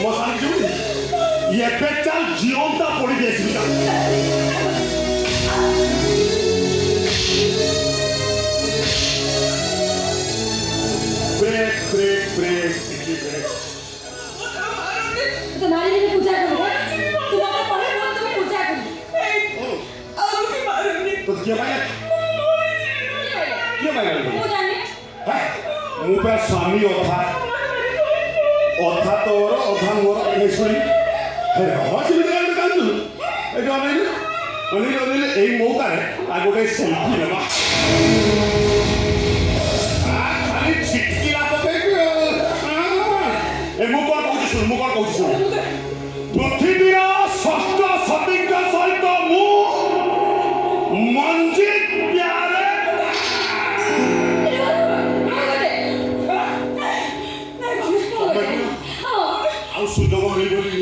मसाली जुड़ी ये पेचाल जीवंता पड़ी देसी का ब्रेक ब्रेक ब्रेक ब्रेक तुम्हारी भी पूजा करो तुम्हारा पढ़े बहुत तुम पूजा करो अब की मारूंगी तो क्या मांगा वो जाने मुँह पे स्वामी অথা তোর অথা মোর এসুই হসপিটাল কান্দু এটা অনিল এই মৌকারে আর গোটে সেলফি নেবা খালি ছিটকিলা পকাইবি এ মু কোন কହୁছি শুন পৃথিবীর ষষ্ঠ সতীর্থ সহিত মু মঞ্জিত প্যারে ଆଉ ସୁଯୋଗ ମିଳିବନି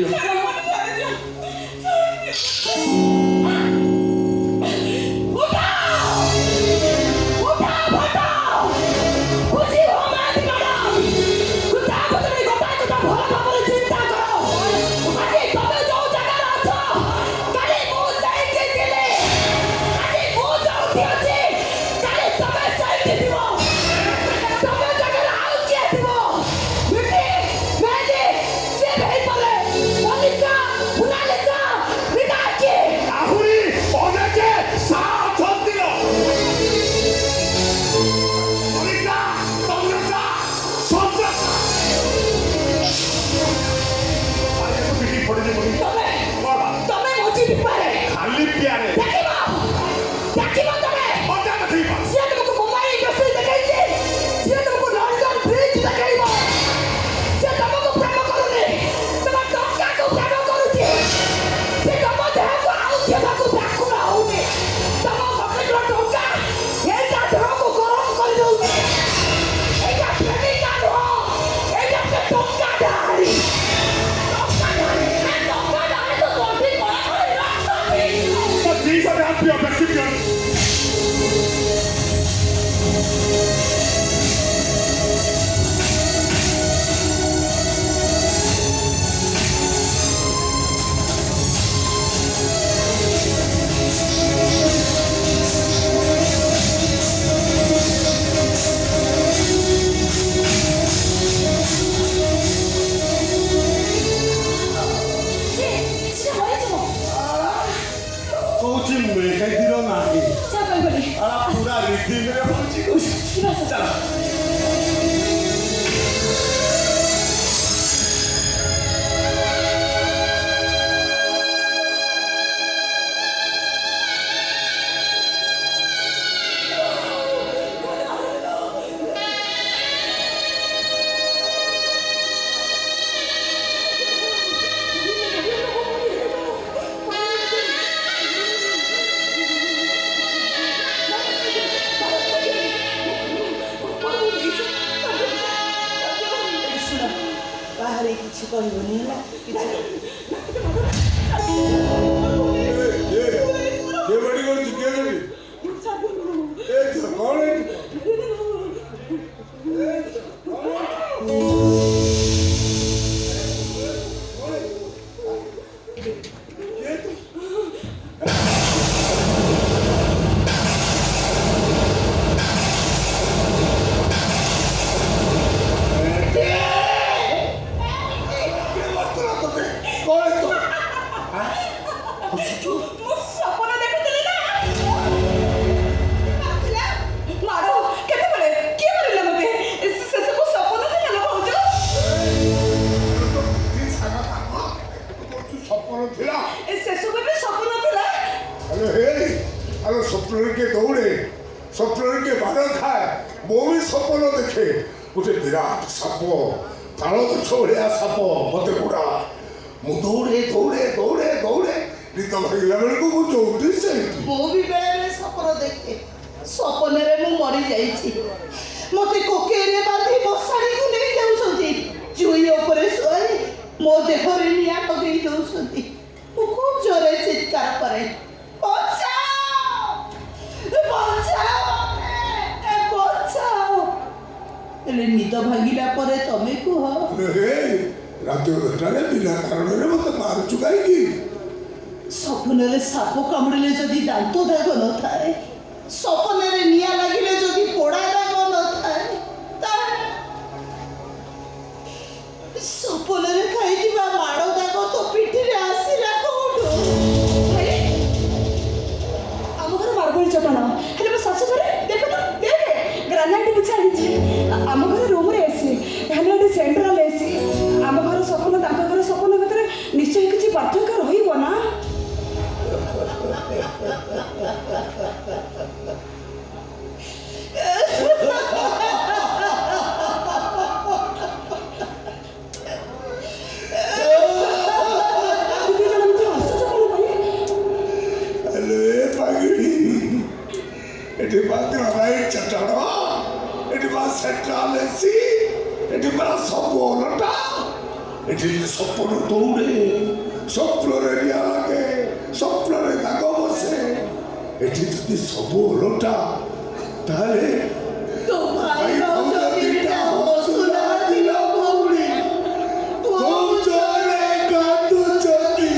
ରାତି ଅଧଟାରେ ବିନା କାରଣରେ ମୋତେ ମାରୁଛୁ କାହିଁକି? ସ୍ୱପ୍ନରେ ସାପ କାମୁଡ଼ିଲେ ଯଦି ଦାନ୍ତ ଦାଗ ନଥାଏ, ସ୍ୱପ୍ନରେ ନିଆଁ ଲାଗିଲେ ଯଦି ପୋଡ଼ା ଦାଗ ନଥାଏ, ତାହେଲେ ସ୍ୱପ୍ନରେ ଖାଇଥିବା ମାଡ଼ ଦାଗ ତୋ ପିଠିରେ ଆସିଲା କୋଉଠୁ? ଭାଇ ଆମ ଘର ମାର୍ବଲ ଚଟାଣ ହେଲେ ମୋ ଶାଶୁ ଘରେ ଦେଖ ତ ଦେଖେ ଗ୍ରାନାଇଟ୍ ବିଛା ହେଇଛି। ଆମ ଘର ରୁମ୍ରେ ଏସି ହେଲେ ଏଠି ସେଣ୍ଟ୍ରାଲ ଏସି। ଆମ ଘର ସପନ ତାଙ୍କ ଘର ସପନ ଭିତରେ ନିଶ୍ଚୟ କିଛି ପାର୍ଥକ୍ୟ ରହିବ ନା? ହେଲେ ପାଗିଡ଼ି ଏଠି ବା ଗ୍ରାନାଇଟ୍ ଚଟାଣ, ଏଠି ବା ସେଣ୍ଟ୍ରାଲ ଏସି, ଏଠି ବା ସବୁ ଓଲଟା। ଏଠି ସ୍ୱପ୍ନ ଦୌଡ଼େ, ସ୍ୱପ୍ନରେ ନିଆଁ ଲାଗେ, ସ୍ୱପ୍ନରେ ଦାଗ ବସେ। ଏଠି ଯଦି ସବୁ ଓଲଟା ତାହେଲେ ତୋ ଭାଇର ଜମିଟା ବସୁନାହାନ୍ତି ଲୋ ଭଉଣୀ। କହୁଛରେ କାନ୍ଦୁଛନ୍ତି।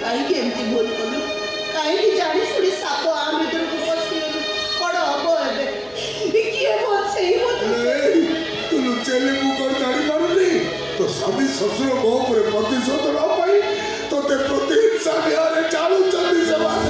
କାହିଁକି ଏମିତି ଭୁଲ କଲୁ? କାହିଁକି ଜାଣି ଶୁଣି ସାପ ଆ ଭିତରକୁ ପଶିଗଲୁ? କ'ଣ ହବ ଏବେ? କିଏ ବଞ୍ଚେଇବ ତୋତେ? ତୁ ଲୁଚେଇଲେ ମୁଁ କ'ଣ ଜାଣିପାରୁନି? ତୋ ସ୍ୱାମୀ ଶ୍ୱଶୁର ମୋ ଉପରେ ପ୍ରତିଶୋଧ ନେବା ପାଇଁ ତୋତେ ପ୍ରତି ହିଂସା ନିଆଁରେ ଜାଳୁଛନ୍ତି ସେମାନେ।